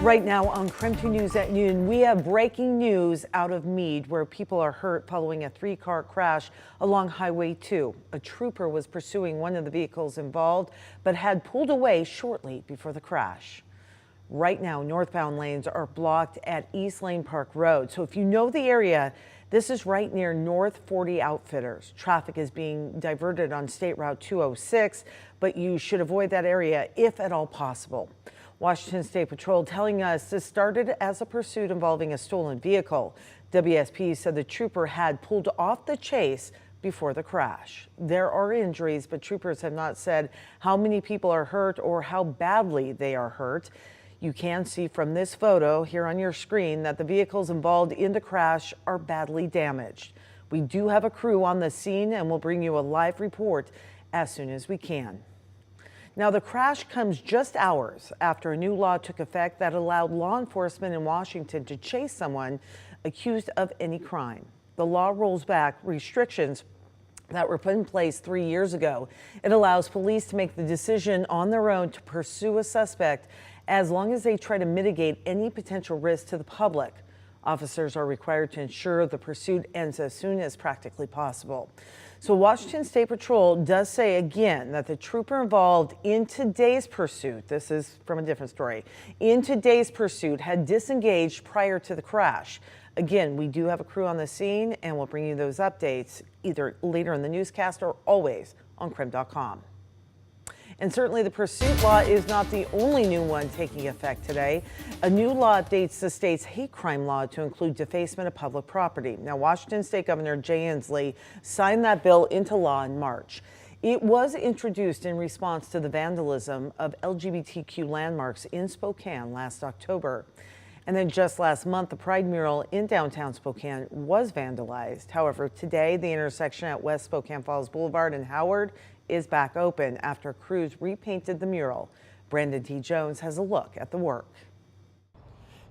Right now on KREM 2 News at noon, we have breaking news out of Meade where people are hurt following a three-car crash along Highway 2. A trooper was pursuing one of the vehicles involved but had pulled away shortly before the crash. Right now, northbound lanes are blocked at East Lane Park Road. So if you know the area, this is right near North 40 Outfitters. Traffic is being diverted on State Route 206, but you should avoid that area if at all possible. Washington State Patrol telling us this started as a pursuit involving a stolen vehicle. WSP said the trooper had pulled off the chase before the crash. There are injuries, but troopers have not said how many people are hurt or how badly they are hurt. You can see from this photo here on your screen that the vehicles involved in the crash are badly damaged. We do have a crew on the scene and we'll bring you a live report as soon as we can. Now, the crash comes just hours after a new law took effect that allowed law enforcement in Washington to chase someone accused of any crime. The law rolls back restrictions that were put in place 3 years ago. It allows police to make the decision on their own to pursue a suspect as long as they try to mitigate any potential risk to the public. Officers are required to ensure the pursuit ends as soon as practically possible. So Washington State Patrol does say again that the trooper involved in today's pursuit, this is from a different story, in today's pursuit had disengaged prior to the crash. Again, we do have a crew on the scene and we'll bring you those updates either later in the newscast or always on KREM.com. And certainly the pursuit law is not the only new one taking effect today. A new law updates the state's hate crime law to include defacement of public property. Now, Washington State Governor Jay Inslee signed that bill into law in March. It was introduced in response to the vandalism of LGBTQ landmarks in Spokane last October. And then just last month, the Pride mural in downtown Spokane was vandalized. However, today, the intersection at West Spokane Falls Boulevard and Howard is back open after crews repainted the mural. Brandon T. Jones has a look at the work.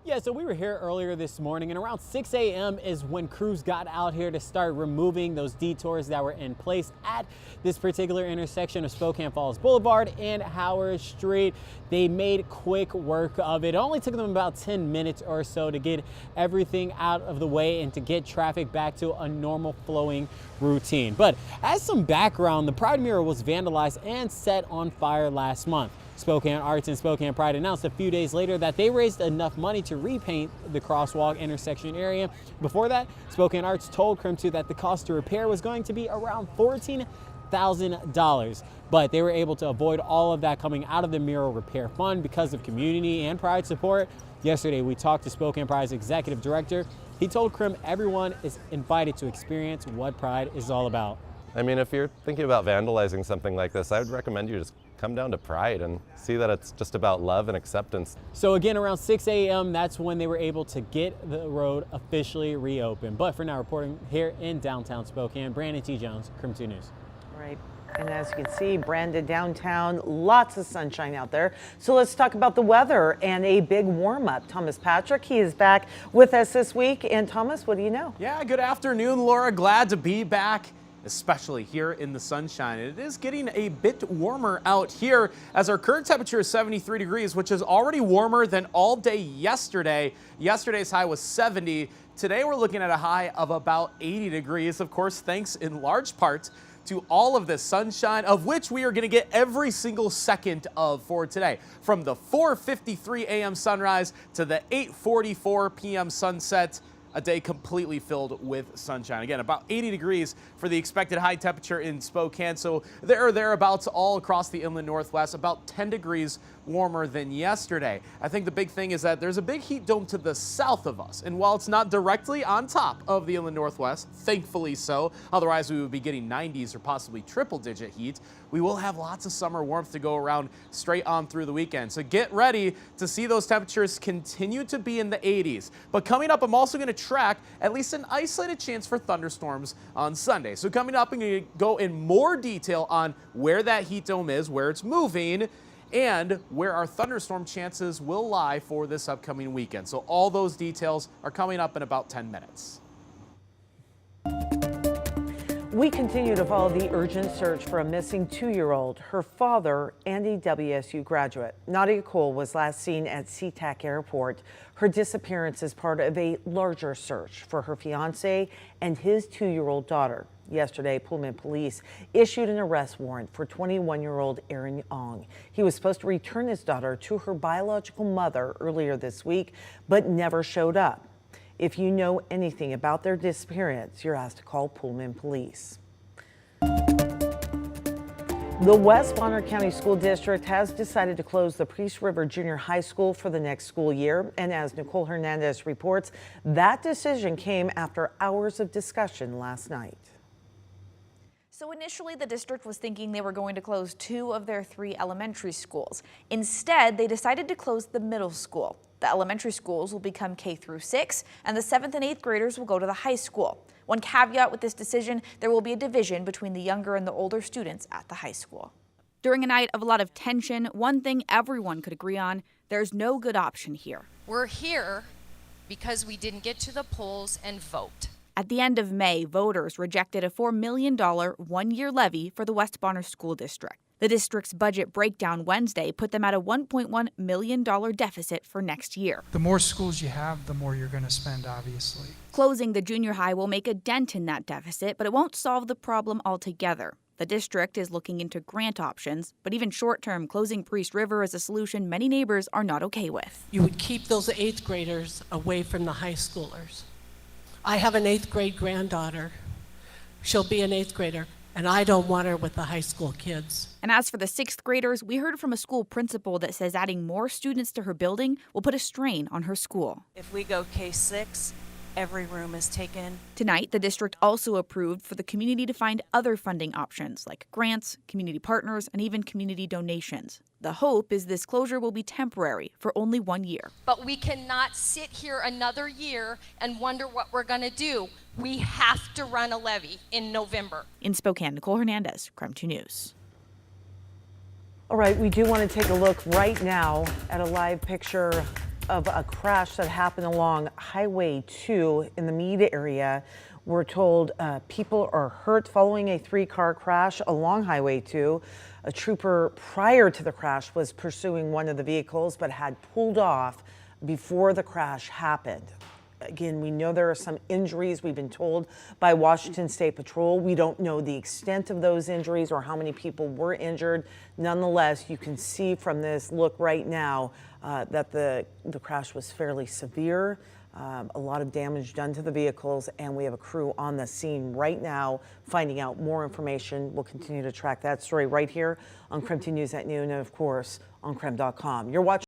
Yeah, so we were here earlier this morning, and around 6 a.m. is when crews got out here to start removing those detours that were in place at this particular intersection of Spokane Falls Boulevard and Howard Street. They made quick work of it. It only took them about 10 minutes or so to get everything out of the way and to get traffic back to a normal flowing routine. But as some background, the Pride mural was vandalized and set on fire last month. Spokane Arts and Spokane Pride announced a few days later that they raised enough money to repaint the crosswalk intersection area. Before that, Spokane Arts told KREM 2 that the cost to repair was going to be around $14,000, but they were able to avoid all of that coming out of the mural repair fund because of community and Pride support. Yesterday, we talked to Spokane Pride's executive director. He told KREM everyone is invited to experience what Pride is all about. I mean, if you're thinking about vandalizing something like this, I would recommend you just come down to Pride and see that it's just about love and acceptance. So again, around 6 a.m., that's when they were able to get the road officially reopened. But for now, reporting here in downtown Spokane, Brandon T. Jones, KREM 2 News. Right. And as you can see, Brandon downtown, lots of sunshine out there. So let's talk about the weather and a big warm up. Thomas Patrick, he is back with us this week. And Thomas, what do you know? Yeah, good afternoon, Laura. Glad to be back, especially here in the sunshine. It is getting a bit warmer out here as our current temperature is 73 degrees, which is already warmer than all day yesterday. Yesterday's high was 70. Today we're looking at a high of about 80 degrees. Of course, thanks in large part to all of this sunshine, of which we are going to get every single second of for today. From the 4:53 a.m. sunrise to the 8:44 p.m. sunset. A day completely filled with sunshine. Again, about 80 degrees for the expected high temperature in Spokane. So there or thereabouts all across the inland northwest, about 10 degrees warmer than yesterday. I think the big thing is that there's a big heat dome to the south of us. And while it's not directly on top of the inland northwest, thankfully so, otherwise we would be getting 90s or possibly triple digit heat, we will have lots of summer warmth to go around straight on through the weekend. So get ready to see those temperatures continue to be in the 80s. But coming up, I'm also going to track at least an isolated chance for thunderstorms on Sunday. So coming up, I'm going to go in more detail on where that heat dome is, where it's moving, and where our thunderstorm chances will lie for this upcoming weekend. So all those details are coming up in about 10 minutes. We continue to follow the urgent search for a missing 2-year-old. Her father, Andy WSU graduate Nadia Cole, was last seen at SeaTac Airport. Her disappearance is part of a larger search for her fiance and his 2-year-old daughter. Yesterday, Pullman police issued an arrest warrant for 21-year-old Aaron Ong. He was supposed to return his daughter to her biological mother earlier this week, but never showed up. If you know anything about their disappearance, you're asked to call Pullman Police. The West Bonner County School District has decided to close the Priest River Junior High School for the next school year. And as Nicole Hernandez reports, that decision came after hours of discussion last night. So initially, the district was thinking they were going to close 2 of their 3 elementary schools. Instead, they decided to close the middle school. The elementary schools will become K through 6, and the 7th and 8th graders will go to the high school. One caveat with this decision, there will be a division between the younger and the older students at the high school. During a night of a lot of tension, one thing everyone could agree on, there's no good option here. We're here because we didn't get to the polls and vote. At the end of May, voters rejected a $4 million one-year levy for the West Bonner School District. The district's budget breakdown Wednesday put them at a $1.1 million deficit for next year. The more schools you have, the more you're going to spend, obviously. Closing the junior high will make a dent in that deficit, but it won't solve the problem altogether. The district is looking into grant options, but even short-term, closing Priest River is a solution many neighbors are not okay with. You would keep those 8th graders away from the high schoolers. I have an 8th grade granddaughter. She'll be an 8th grader, and I don't want her with the high school kids. And as for the 6th graders, we heard from a school principal that says adding more students to her building will put a strain on her school. If we go K6, every room is taken. Tonight, the district also approved for the community to find other funding options like grants, community partners, and even community donations. The hope is this closure will be temporary for only 1 year. But we cannot sit here another year and wonder what we're going to do. We have to run a levy in November. In Spokane, Nicole Hernandez, KREM 2 News. All right, we do want to take a look right now at a live picture of a crash that happened along Highway 2 in the Meade area. We're told people are hurt following a 3-car crash along Highway 2. A trooper prior to the crash was pursuing one of the vehicles but had pulled off before the crash happened. Again, we know there are some injuries, we've been told by Washington State Patrol. We don't know the extent of those injuries or how many people were injured. Nonetheless, you can see from this look right now that the crash was fairly severe. A lot of damage done to the vehicles, and we have a crew on the scene right now finding out more information. We'll continue to track that story right here on KREM 2 News at noon and, of course, on KREM.com. You're watching